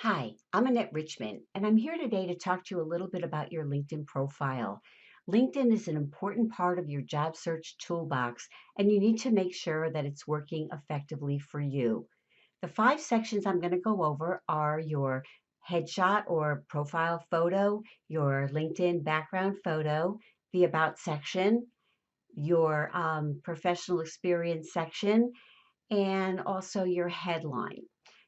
Hi, I'm Annette Richmond, and I'm here today to talk to you a little bit about your LinkedIn profile. LinkedIn is an important part of your job search toolbox, and you need to make sure that it's working effectively for you. The five sections I'm going to go over are your headshot or profile photo, your LinkedIn background photo, the About section, your professional experience section, and also your headline.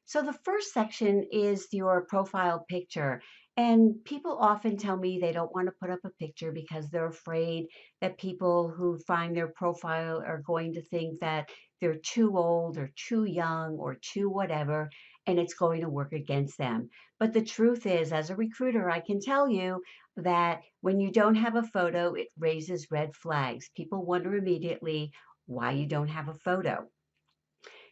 So the first section is your profile picture. And people often tell me they don't want to put up a picture because they're afraid that people who find their profile are going to think that they're too old or too young or too whatever, and it's going to work against them. But the truth is, as a recruiter, I can tell you that when you don't have a photo, it raises red flags. People wonder immediately why you don't have a photo.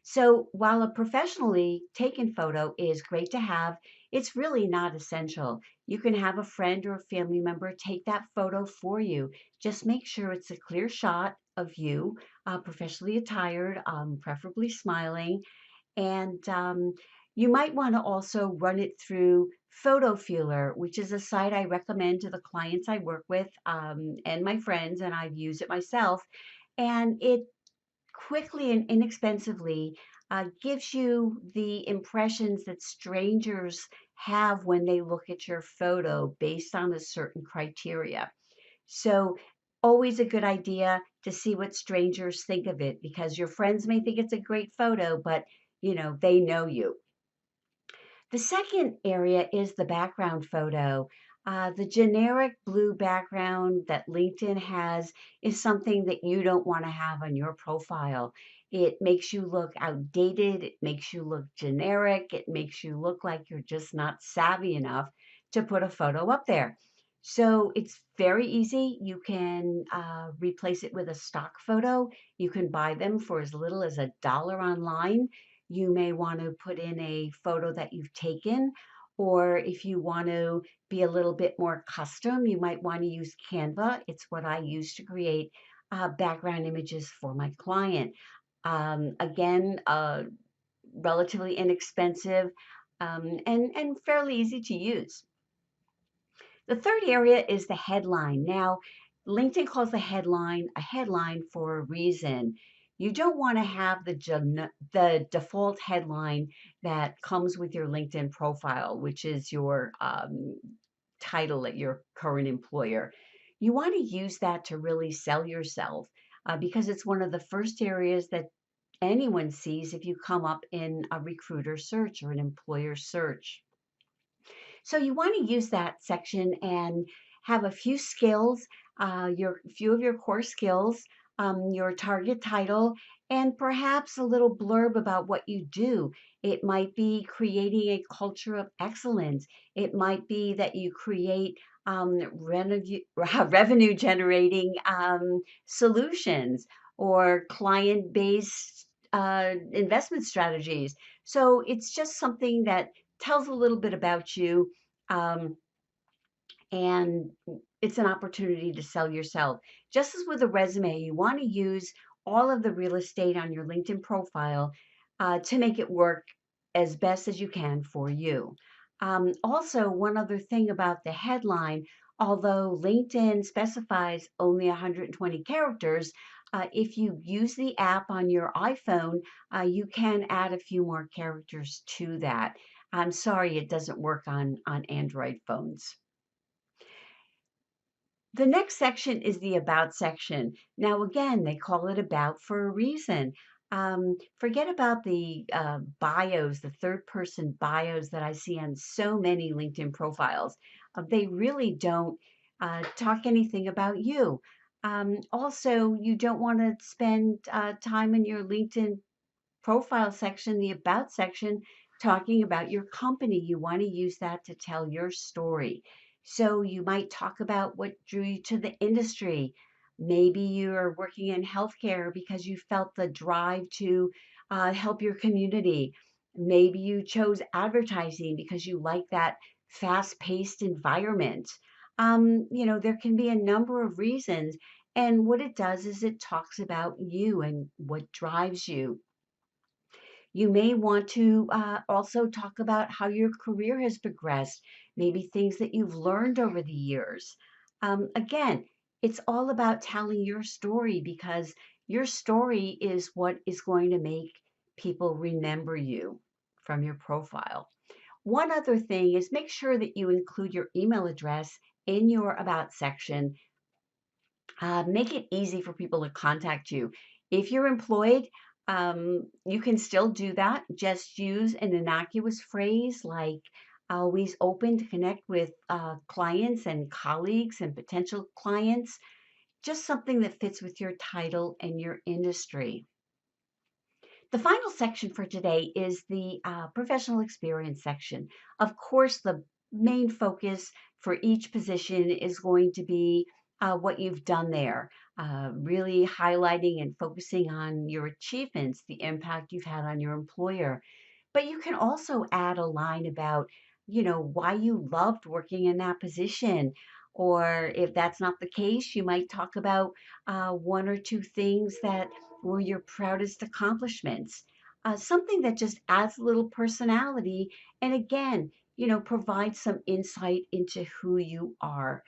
So while a professionally taken photo is great to have, it's really not essential. You can have a friend or a family member take that photo for you. Just make sure it's a clear shot of you, professionally attired, preferably smiling. And you might want to also run it through Photo Feeler, which is a site I recommend to the clients I work with and my friends, and I've used it myself. And it quickly and inexpensively gives you the impressions that strangers have when they look at your photo based on a certain criteria. So, always a good idea to see what strangers think of it because your friends may think it's a great photo, but they know you. The second area is the background photo. The generic blue background that LinkedIn has is something that you don't want to have on your profile. It makes you look outdated. It makes you look generic. It makes you look like you're just not savvy enough to put a photo up there. So it's very easy. You can replace it with a stock photo. You can buy them for as little as $1 online. You may want to put in a photo that you've taken, or if you want to be a little bit more custom, you might want to use Canva. It's what I use to create background images for my client. Again, relatively inexpensive and fairly easy to use. The third area is the headline. Now, LinkedIn calls the headline a headline for a reason. You don't want to have the default headline that comes with your LinkedIn profile, which is your title at your current employer. You want to use that to really sell yourself because it's one of the first areas that anyone sees if you come up in a recruiter search or an employer search. So you want to use that section and have a few skills, your few of your core skills, your target title, and perhaps a little blurb about what you do. It might be creating a culture of excellence. It might be that you create revenue generating solutions or client based investment strategies. So it's just something that tells a little bit about you, um, and it's an opportunity to sell yourself. Just as with a resume, you want to use all of the real estate on your LinkedIn profile to make it work as best as you can for you. Also, one other thing about the headline, although LinkedIn specifies only 120 characters, if you use the app on your iPhone, you can add a few more characters to that. I'm sorry, it doesn't work on Android phones. The next section is the About section. Now, again, they call it About for a reason. Forget about the bios, the third person bios that I see on so many LinkedIn profiles. They really don't talk anything about you. Also, you don't want to spend time in your LinkedIn profile section, the About section, talking about your company. You want to use that to tell your story. So you might talk about what drew you to the industry. Maybe you're working in healthcare because you felt the drive to help your community. Maybe you chose advertising because you like that fast paced environment. There can be a number of reasons. And what it does is it talks about you and what drives you. You may want to also talk about how your career has progressed, maybe things that you've learned over the years. Again, it's all about telling your story because your story is what is going to make people remember you from your profile. One other thing is make sure that you include your email address in your About section. Make it easy for people to contact you. If you're employed, you can still do that. Just use an innocuous phrase like always open to connect with clients and colleagues and potential clients. Just something that fits with your title and your industry. The final section for today is the professional experience section. Of course, the main focus for each position is going to be what you've done there, really highlighting and focusing on your achievements, the impact you've had on your employer. But you can also add a line about, why you loved working in that position. Or if that's not the case, you might talk about one or two things that were your proudest accomplishments. Something that just adds a little personality and again, provides some insight into who you are.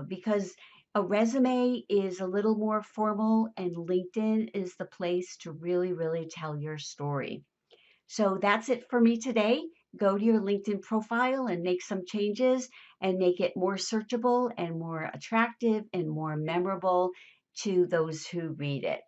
Because a resume is a little more formal and LinkedIn is the place to really, really tell your story. So that's it for me today. Go to your LinkedIn profile and make some changes and make it more searchable and more attractive and more memorable to those who read it.